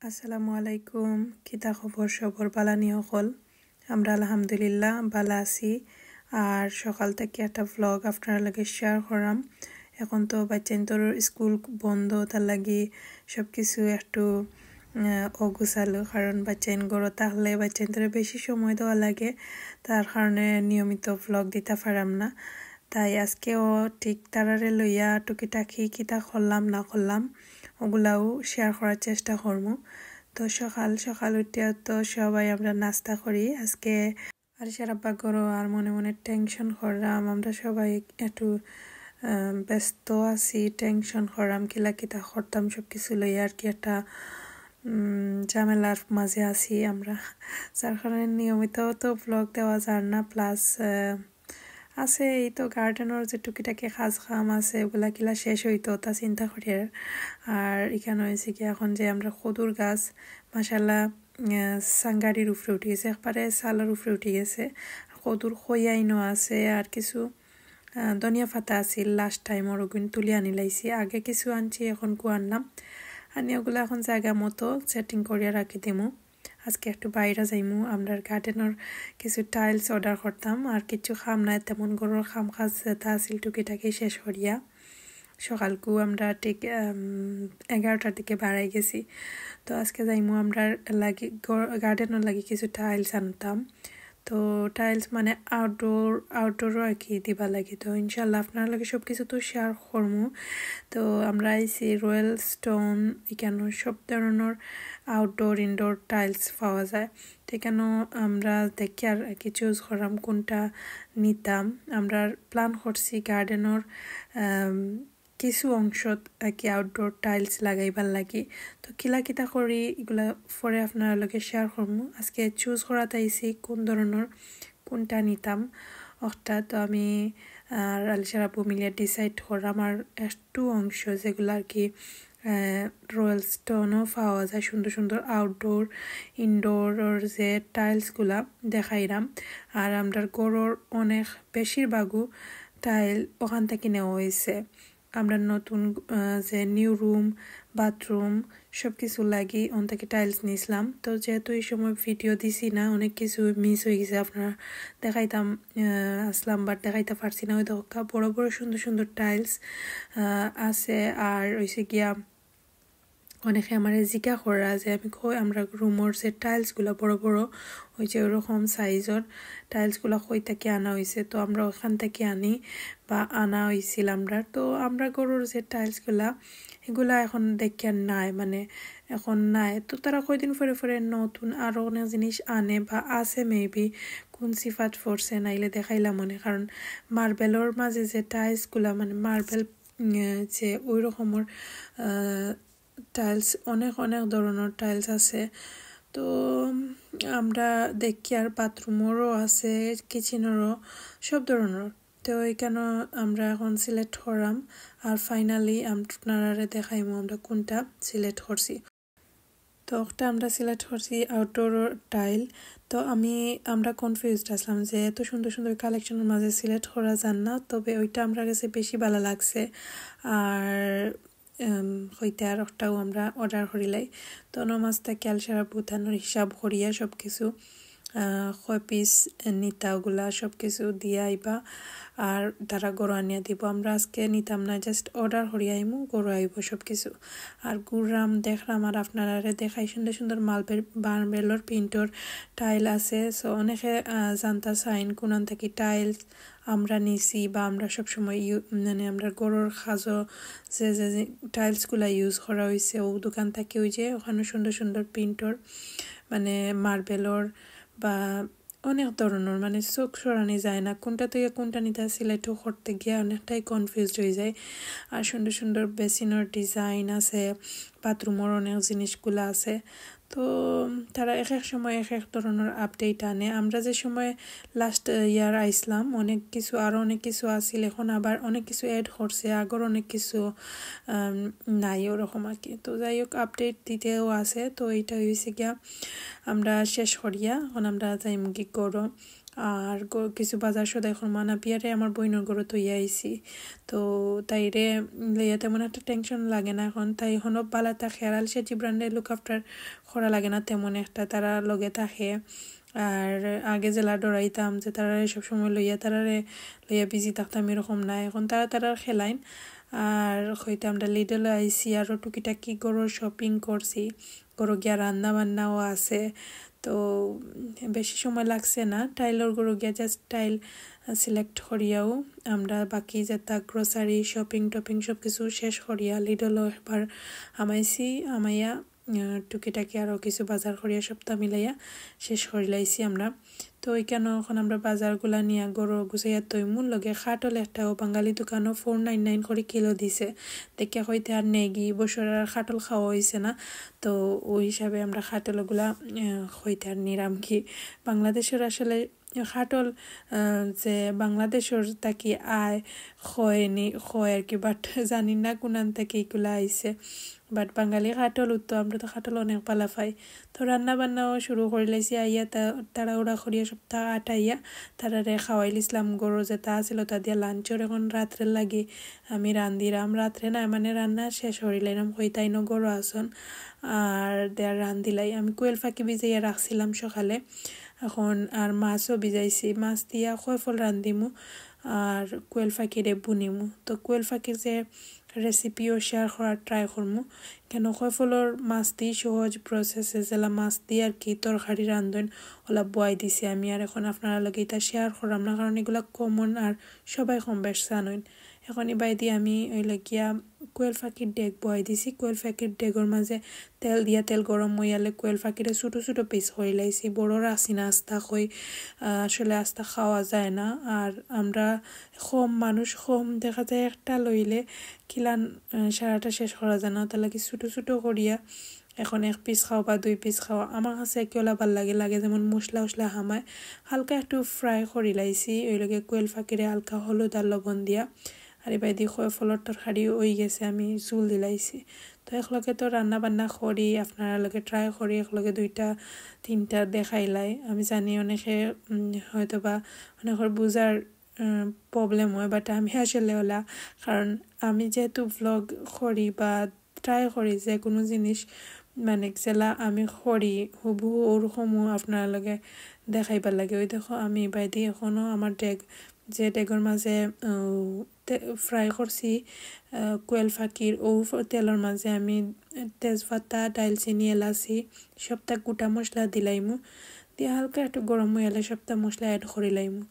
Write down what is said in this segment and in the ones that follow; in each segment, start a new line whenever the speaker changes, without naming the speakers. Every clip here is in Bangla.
আসসালামু আলাইকুম কিতা খবর সবর বালানি হল আমরা আলহামদুলিল্লাহ ভালো আছি আর সকাল থেকে একটা ব্লগ আপনার লাগে শেয়ার করাম এখন তো বাচ্চাদের স্কুল বন্ধ তার লাগি সবকিছু একটু অগুছালো কারণ বাচ্চাইন গড় তাহলে বাচ্চাদের বেশি সময় দেওয়া লাগে তার কারণে নিয়মিত ব্লগ দিতে পারাম না তাই আজকেও ঠিক তারারে লইয়া টুকিটাকি কিতা করলাম না করলাম ওগুলাও শেয়ার করার চেষ্টা করবো তো সকাল সকাল উঠিয়া তো সবাই আমরা নাস্তা করি আজকে আর সারাব্বা করো আর মনে মনে টেনশন করলাম আমরা সবাই একটু ব্যস্ত আছি টেনশন করলাম কিলা কিতা করতাম সব কিছু লইয়া আর কি একটা ঝামেলার মাঝে আছি আমরা যার কারণে নিয়মিত তো ব্লগ দেওয়া যায় না প্লাস আছে এই তো গার্ডেনের যে টুকিটাকি কাজ কাম আছে ওগুলা কিলা শেষ হইতো তা চিন্তা করি আর এখানে হয়েছে কি এখন যে আমরা কদুর গাছ মাশাল্লাহ সাঙ্গারির উপরে উঠে গেছে একবারে সালের উপরে উঠে গেছে কদুর খইয়াইনও আছে আর কিছু ধনিয়া পাতা আছিল লাস্ট টাইম ওরগুন তুলি আনি লাইছি আগে কিছু আনছি এখন কু আনলাম আনি ওগুলো এখন জায়গা মতো সেটিং করিয়া রাখি দিমু আজকে একটু বাইরে যাইমু আমরা গার্ডেনের কিছু টাইলস অর্ডার করতাম আর কিছু খাম নাই তেমন গরুর খাম কাজ তা আছিল টুকিটাকি শেষ করিয়া সকালকু আমরা ঠিক 11টার দিকে বাড়াই গেছি তো আজকে যাইমু আমরা লাগি গার্ডেনের লাগি কিছু টাইলস আনতাম তো টাইলস মানে আউটডোরও আর কি দিবা লাগে তো ইনশাল্লাহ আপনার লাগে সব কিছু তো শেয়ার করবো তো আমরা আইছি রয়্যাল স্টোন এখানে সব ধরনের আউটডোর ইনডোর টাইলস পাওয়া যায় তো এখানে আমরা দেখি আর কি চুজ করলাম কোনটা নিতাম আমরা প্ল্যান করছি গার্ডেনের কিছু অংশত কি আউটডোর টাইলস লাগাইবার লাগি তো কিলা কিতা করি এগুলা পরে আপনার লগে শেয়ার করবো আজকে চুজ করা তাইছি কোন ধরনের কোনটা নিতাম একটা তো আমি আর আলিশার আপু মিলিয়ে ডিসাইড করলাম আর একটু অংশ যেগুলো আর কি রয়্যাল স্টোনও পাওয়া যায় সুন্দর সুন্দর আউটডোর ইনডোর যে টাইলসগুলা দেখাইলাম আর আমরা গড়ের অনেক বেশিরভাগও টাইল ওখান থেকে নেওয়া হয়েছে আমরা নতুন যে নিউ রুম বাথরুম সব কিছু লাগি ওন থেকে টাইলস নিয়েছিলাম তো যেহেতু এই সময় ভিডিও দিছি না অনেক কিছু মিস হয়ে গেছে আপনারা দেখাইতাম আসলাম বাট দেখাইতে পারছি না ওই দেখা বড় বড় সুন্দর সুন্দর টাইলস আছে আর ওইসে গিয়া অনেকে আমার জিজ্ঞা করা যে আমি কই আমরা রুমের যে টাইলসগুলো বড় বড় ওই যে ওরকম সাইজের টাইলসগুলো কই থেকে আনা হয়েছে তো আমরা ওখান থেকে আনি বা আনা হয়েছিল আমরা তো আমরা গরুর যে টাইলসগুলা এগুলা এখন দেখিয়া নাই মানে এখন নাই তো তারা কয়দিন পরে পরে নতুন আরও অনেক জিনিস আনে বা আছে মেবি কোন সিফাত ফোরছে নাইলে দেখাইলাম মনে কারণ মার্বেলের মাঝে যে টাইলসগুলা মানে মার্বেল যে ওই রকমের টাইলস অনেক অনেক ধরনের টাইলস আছে তো আমরা দেখি আর বাথরুমেরও আছে কিচেনেরও সব ধরনের তো এখানে আমরা এখন সিলেক্ট করাম আর ফাইনালি আপনারা দেখাইমু আমরা কোনটা সিলেক্ট করছি তো একটা আমরা সিলেক্ট করছি আউটডোর টাইল তো আমরা কনফিউজড আসলাম যে এত সুন্দর সুন্দর কালেকশনের মাঝে সিলেক্ট করা যান না তবে ওইটা আমরা কাছে বেশি ভালো লাগছে আর হইতে আর একটাও আমরা অর্ডার করিলাই তো নমাজটা ক্যালসার বুথানোর হিসাব করিয়া সব কিছু কয় পিস নিতা ওগুলা সব কিছু দিয়ে আইবা আর তারা গরু আনিয়া দিব আমরা আজকে নিতাম না জাস্ট অর্ডার করিয়া আইমু গরু আইব সব কিছু আর ঘুরলাম দেখলাম আর আপনারা দেখাই সুন্দর সুন্দর মার্বেলের প্রিন্টর টাইল আছে সো অনেকে জানতা চাইন কোনান থেকে টাইলস আমরা নিছি বা আমরা সবসময় মানে আমরা গরুর খাজো যে যে টাইলসগুলা ইউজ করা হয়েছে ও দোকান থেকে ওই যে ওখানে সুন্দর সুন্দর প্রিন্টর মানে মার্বেলর বা অনেক ধরনের মানে চোখ সরানি যায় না কোনটা থেকে কোনটা নিতে সিলেক্টও করতে গিয়ে অনেকটাই কনফিউজড হয়ে যায় আর সুন্দর সুন্দর বেসিনের ডিজাইন আছে বাথরুমের অনেক জিনিসগুলো আছে তো তারা এক এক সময় এক এক ধরনের আপডেট আনে আমরা যে সময় লাস্ট ইয়ার আইসলাম অনেক কিছু আরও অনেক কিছু আসিল এখন আবার অনেক কিছু অ্যাড করছে আগর অনেক কিছু নাই ওরকম আর কি তো যাই হোক আপডেট দিতেও আছে তো এইটা হয়েছে গিয়া আমরা শেষ করিয়া এখন আমরা যাইম কি করো আর কিছু বাজার সদাই মানা পিয়ারে আমার বইনের গরু তৈয়া আইছি তো তাইরে লইয়া তেমন একটা টেনশন লাগে না এখন তাই এখনও বালা থাকে আর সেটি ব্র্যান্ডে লুক আফটার করা লাগে না তেমন একটা তারা লগে থাকে আর আগে জেলা ডরাইতাম যে তারা সব সময় লইয়া বিজি থাকতাম এরকম না এখন তারা খেলাইন আর হয়তো আমরা লিডলে আইসি আরও টুকিটাকি গরুর শপিং করছি গরু গিয়া রান্না বান্নাও আছে তো বেশি সময় লাগছে না টাইলর গরু গিয়া জাস্ট টাইল সিলেক্ট করিয়াও আমরা বাকি যেটা গ্রোসারি শপিং টপিং সব কিছু শেষ করিয়া লিডলও এবার আমাইয়া টুকিটাকি আরও কিছু বাজার করিয়া সপ্তাহ মিলাইয়া শেষ করিলাইছি আমরা তো ওইখানে এখন আমরা বাজারগুলা নিয়ে গরু গুছাইয়া তৈমুর লগে খাটল একটাও বাঙালি দোকানও 499 করে কিলো দিছে দেখে হইতে আর নেগি বছর আর খাটল খাওয়া হয়েছে না তো ওই হিসাবে আমরা খাটলগুলা হইতে আর নিরাম কি বাংলাদেশের আসলে খাটল যে বাংলাদেশের তাকি আয় হয় আর কি বাট জানি না কোনান থেকে এইগুলা আইছে বাট বাঙালি খাটল তো আমরা তো খাটল অনেক পালা পাই তো রান্না বান্নাও শুরু করে লাইছি আইয়া তারা ওরা করিয়া সপ্তাহ আটাইয়া তারারে খাওয়াইলিছিলাম গরু যেটা আছিল তা দিয়া লাঞ্চর এখন রাত্রে লাগি আমি রান্ধিরাম রাত্রে না মানে রান্না শেষ করিলাম হইতাইন গরু আসন আর দেয়ার রান্ধিলাই আমি কোয়েল ফাঁকি ভিজাইয়া রাখছিলাম সকালে এখন আর মাছও ভিজাইছি মাছ দিয়া খয়ফল রান্ধিমু আর কোয়েল ফাঁকিরে বুনিমু তো কোয়েল ফাঁকির যে রেসিপিও শেয়ার করার ট্রাই করমু কেন খয়ফলর মাছ দিয়ে সহজ প্রসেসে জেলা মাছ দিয়ে আর কি তরকারি রান্ধন ওলা বয় দিছি আমি আর এখন আপনারা লগে এটা শেয়ার করলাম না কারণ এগুলা কমন আর সবাই কম বেশ জানেন এখন এবার দিয়ে আমি ওই লাগিয়া কোয়েল ফাঁকির ডেক বয় দিছি কোয়েল ফাঁকির ডেগর মাঝে তেল গরম হইয়ালে কোয়েল ফাঁকিরে ছোটো ছোটো পিস হয়ে লাইছি বড়োর আসি না আস্তা হই আসলে আস্তা খাওয়া যায় না আর আমরা মানুষ দেখা যায় একটা লইলে কিলান সারাটা শেষ করা যায় না তাহলে কি ছোটো ছোটো করিয়া এখন 1 পিস খাও বা 2 পিস খাও আমার কাছে কেওলা ভাল লাগে যেমন মশলা হামায় হালকা একটু ফ্রাই করি লাইছি ওই লগে কোয়েল ফাঁকিরে হালকা হলুদ আর লবণ দিয়া আর এবার দিয়ে ফলর তরকারি হয়ে গেছে আমি জুল দিলাইছি তো একলগে তো রান্না বান্না করি আপনারা লগে ট্রাই করি একলগে 2টা 3টা দেখাইলাই আমি জানি অনেকে হয়তো বা অনেকের বুঝার প্রবলেম হয় বাট আমি আসলে ওলা কারণ আমি যেহেতু ভ্লগ করি বা ট্রাই করি যে কোনো জিনিস মানে জেলা আমি করি হুবহু ওরকমও আপনার লগে দেখাইবার লাগে ওই দেখো আমি বাইদি এখনও আমার ডেগর মাঝে ফ্রাই করছি কোয়েল ফাঁকির তেলের মাঝে আমি তেজপাতা দালচিনি এলাচি সবটা গোটা মশলা দিলাইমু দিয়ে হালকা একটু গরম হয়ে এলে সবটা মশলা অ্যাড করে লাইমু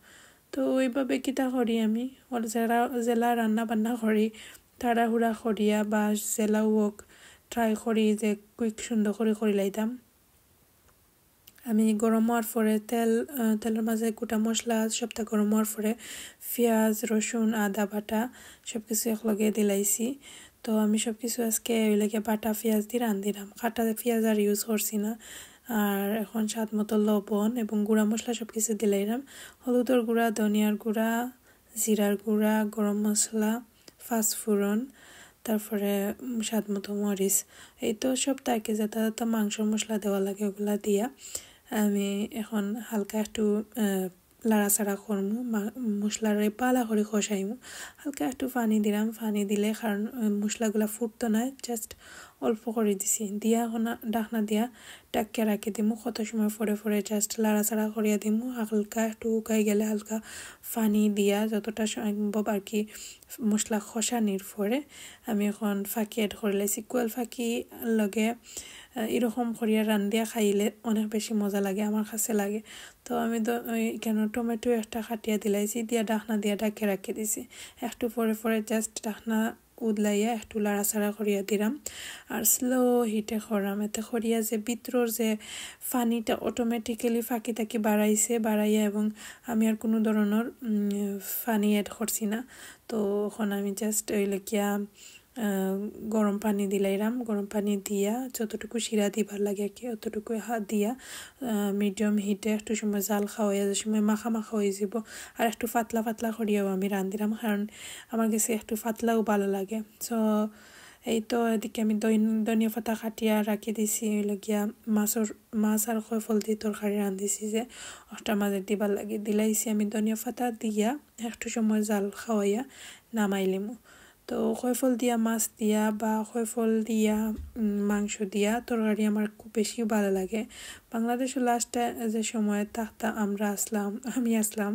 তো ওইভাবে কিতা করি আমি জেলা রান্না বান্না করি তাড়াহুড়া করিয়া বা জেলা ওক ট্রাই করি যে কুইক সুন্দর করে লাইতাম আমি গরম হওয়ার পরে তেলের মাঝে গোটা মশলা সবটা গরম হওয়ার পরে পেঁয়াজ রসুন আদা বাটা সব কিছু একলগে দিলাইছি তো আমি সব কিছু আজকে ওইলাগে বাটা পেঁয়াজ দিয়ে রান্ধিলাম কাটা পেঁয়াজ আর ইউজ করছি না আর এখন স্বাদ মতো লবণ এবং গুঁড়া মশলা সব কিছু দিলাইলাম হলুদের গুঁড়া ধনিয়ার গুঁড়া জিরার গুঁড়া গরম মশলা পাঁচফোড়ন তারপরে স্বাদ মতো মরিচ এই তো সব তাকে যাতে মাংসর মশলা দেওয়া লাগে ওগুলা দিয়া আমি এখন হালকা একটু লাড়াচাড়া করমু মশলারে পালা করে কষাইমু হালকা একটু পানি দিলাম পানি দিলে কারণ মশলাগুলা ফুটতো না জাস্ট অল্প করে দিছি দিয়া এখন ডাকনা দিয়া ডাকিয়ে রাখি দিমু কত সময় ফরে জাস্ট লাড়াচাড়া করিয়া দিমু হালকা একটু উকাই গেলে হালকা পানি দিয়া যতটা সম্ভব আর কি মশলা খসানির পরে আমি এখন ফাঁকি এড করে লাইছি কোয়েল ফাঁকি লগে এরকম করিয়া রান্ধিয়া খাইলে অনেক বেশি মজা লাগে আমার কাছে লাগে তো আমি তো কেন টমেটো একটা কাটিয়া দিলাইছি দিয়া ডাকনা দিয়া ডাকে রাখি দিছি একটু পরে জাস্ট ডাকনা উদলাইয়া একটু লাড়াচাড়া করিয়া দিলাম আর স্লো হিটে করাম এতে করিয়া যে ভিতরের যে পানিটা অটোমেটিক্যালি ফাঁকি তাকি বাড়াইয়া এবং আমি আর কোনো ধরনের পানি এড করছি না তো এখন আমি জাস্ট ওইলেকিয়া গরম পানি দিলাইরাম গরম পানি দিয়া যতটুকু শিরা দিবার লাগে আর কি অতটুকু হাত দিয়া মিডিয়াম হিটে একটু সময় জাল খাওয়াইয়া যে সময় মাখা হয়ে যাব আর একটু পাতলা করিয়াও আমি রান্ধিলাম কারণ আমার কাছে একটু পাতলাও ভালো লাগে সো এই তো এদিকে আমি ধনিয়া পাতা কাটিয়া রাখি দিছি লগিয়া মাছ আর কয়ফল দিয়ে তরকারি রাঁধিছি যে ওটার মাঝে দিবার লাগে দিলাইছি আমি ধনিয়া পাতা দিয়া একটু সময় জাল খাওয়াইয়া নামাইলিমু তো কয়ফল দিয়া মাছ দিয়া বা কয়ফল দিয়া মাংস দিয়া তরকারি আমার খুব বেশি ভালো লাগে বাংলাদেশে লাস্টে যে সময় আমি আসলাম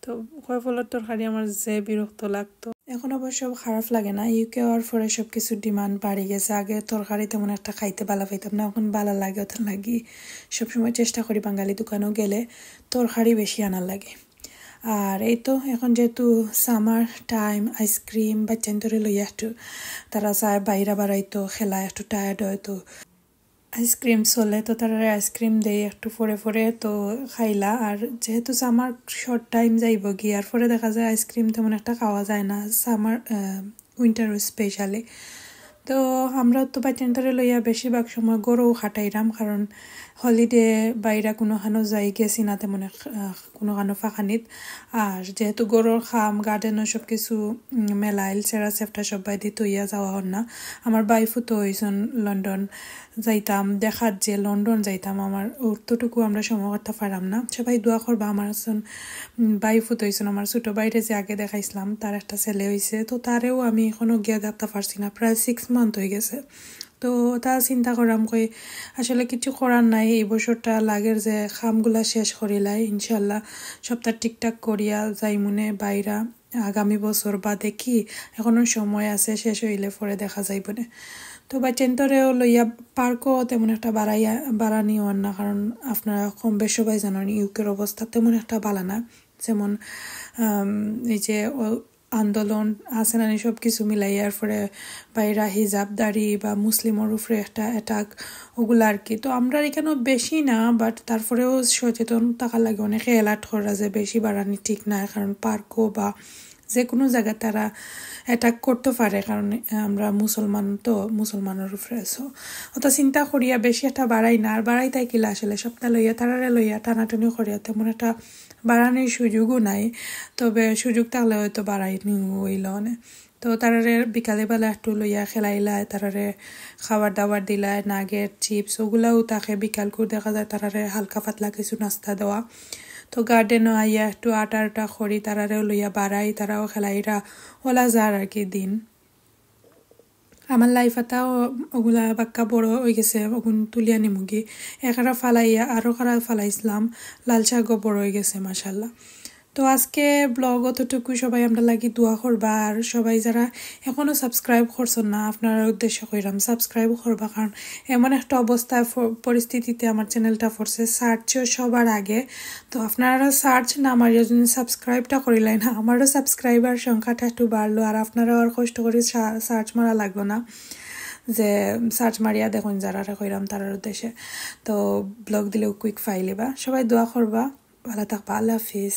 তো কয়ফলের তরকারি আমার যে বিরক্ত লাগতো এখন অবশ্য খারাপ লাগে না ইউকে হওয়ার পরে সব কিছু ডিমান্ড বাড়ি গেছে আগে তরকারি তেমন একটা খাইতে ভালো পাইতাম না এখন ভালো লাগে ওটা লাগি সবসময় চেষ্টা করি বাঙালি দোকানেও গেলে তরকারি বেশি আনার লাগে আর এই তো এখন যেহেতু সামার টাইম আইসক্রিম বাচ্চান ধরে লইয়া একটু তারা চায় বাইরে বাড়াইতো খেলা একটু টায়ার্ড হয়তো আইসক্রিম চলে তো তারা আইসক্রিম দেয় একটু পরে তো খাইলা আর যেহেতু সামার শর্ট টাইম যাইব গিয়ে আর পরে দেখা যায় আইসক্রিম তেমন একটা খাওয়া যায় না সামার উইন্টার স্পেশালি তো আমরা তো বাচ্চান্তরে লইয়া বেশিরভাগ সময় গরুও খাটাইরাম কারণ হলিডে বাইরা কোনোখানো যাই গেছি না তেমন কোনোখানো ফাঁকানিত আর যেহেতু গরুর খাম গার্ডেনও সব কিছু মেলাইল সেরা সেফটা সবাই দিয়ে তৈয়া যাওয়া হন না আমার বাইফু তো হয়েছেন লন্ডন যাইতাম দেখার যে লন্ডন যাইতাম আমার অতটুকু আমরা সময় করতে পারাম না সবাই দোয়া করবা আমার বাইফু তো হয়েছেন আমার ছোটো বাইরে যে আগে দেখাইছিলাম তার একটা ছেলে হয়েছে তো তারেও আমি এখনও গিয়া দেখতে পারছি না প্রায় 6 মান্থ হয়ে গেছে তো তা চিন্তা করাম কই আসলে কিছু করার নাই এই বছরটা লাগের যে খামগুলা শেষ করিলাই ইনশাল্লাহ সপ্তাহ ঠিকঠাক করিয়া যাই মনে বাইরা আগামী বছর বা দেখি এখনো সময় আছে শেষ হইলে পরে দেখা যাইব না তো বাচ্চান্তরেও লইয়া পার্কও তেমন একটা বাড়ানি হন না কারণ আপনারা কম বেশ সবাই জানেন ইউকের অবস্থা তেমন একটা ভালো না যেমন এই যে আন্দোলন আছে না সব কিছু মিলাইয়ার পরে বাইরা হিজাবদারি বা মুসলিমের উপরে একটা অ্যাটাক ওগুলো আর কি তো আমরা এখানেও বেশি না বাট তারপরেও সচেতন থাকার লাগে অনেকে অ্যালার্ট করা যে বেশি বাড়ানি ঠিক না কারণ পার্কও বা যে কোনো জায়গায় তারা অ্যাটাক করতে পারে কারণ আমরা মুসলমানের উপরে সো ওটা চিন্তা করিয়া বেশি একটা বাড়াই না আর বাড়াই তাই কিলা আসলে সপ্তাহ লইয়া তারারে লইয়া টানাটানি করিয়া তেমন একটা বাড়ানোর সুযোগও নাই তবে সুযোগ থাকলে হয়তো বাড়াইনি হইল না তো তারারে বিকালবেলা একটু লইয়া খেলাইলায় তারারে খাবার দাবার দিলায় নাগেট চিপস ওগুলাও তাকে বিকাল করে দেখা যায় তারারে হালকা পাতলা কিছু নাস্তা দেওয়া তো গার্ডেনও আইয়া একটু আটা খড়ি তারারেও লইয়া বাড়াই তারাও খেলাইরা ওলা যার আর কি দিন আমার লাইফ এটাও ওগুলা বাক্কা বড় হয়ে গেছে ওগুন তুলিয়া নিমুগি একারা ফালাইয়া আরও কারা ফালাইছিলাম লাল শাকও বড় হয়ে গেছে মাশাল্লাহ তো আজকে ব্লগ অতটুকু সবাই আমরা লাগি দোয়া করবা আর সবাই যারা এখনও সাবস্ক্রাইব করছেন না আপনারা উদ্দেশ্য কইরাম সাবস্ক্রাইব করবা কারণ এমন একটা অবস্থায় পরিস্থিতিতে আমার চ্যানেলটা পড়ছে সার্চও সবার আগে তো আপনারা সার্চ না মারিয়া যদি সাবস্ক্রাইবটা করিলেন না আমারও সাবস্ক্রাইবার সংখ্যাটা একটু বাড়লো আর আপনারাও আর কষ্ট করে সার্চ মারা লাগলো না যে সার্চ মারিয়া দেখুন যারা কইরাম তারার উদ্দেশ্যে তো ব্লগ দিলেও কুইক ফাইলিবা সবাই দোয়া করবা ভালো থাকবা আল্লাহ হাফিজ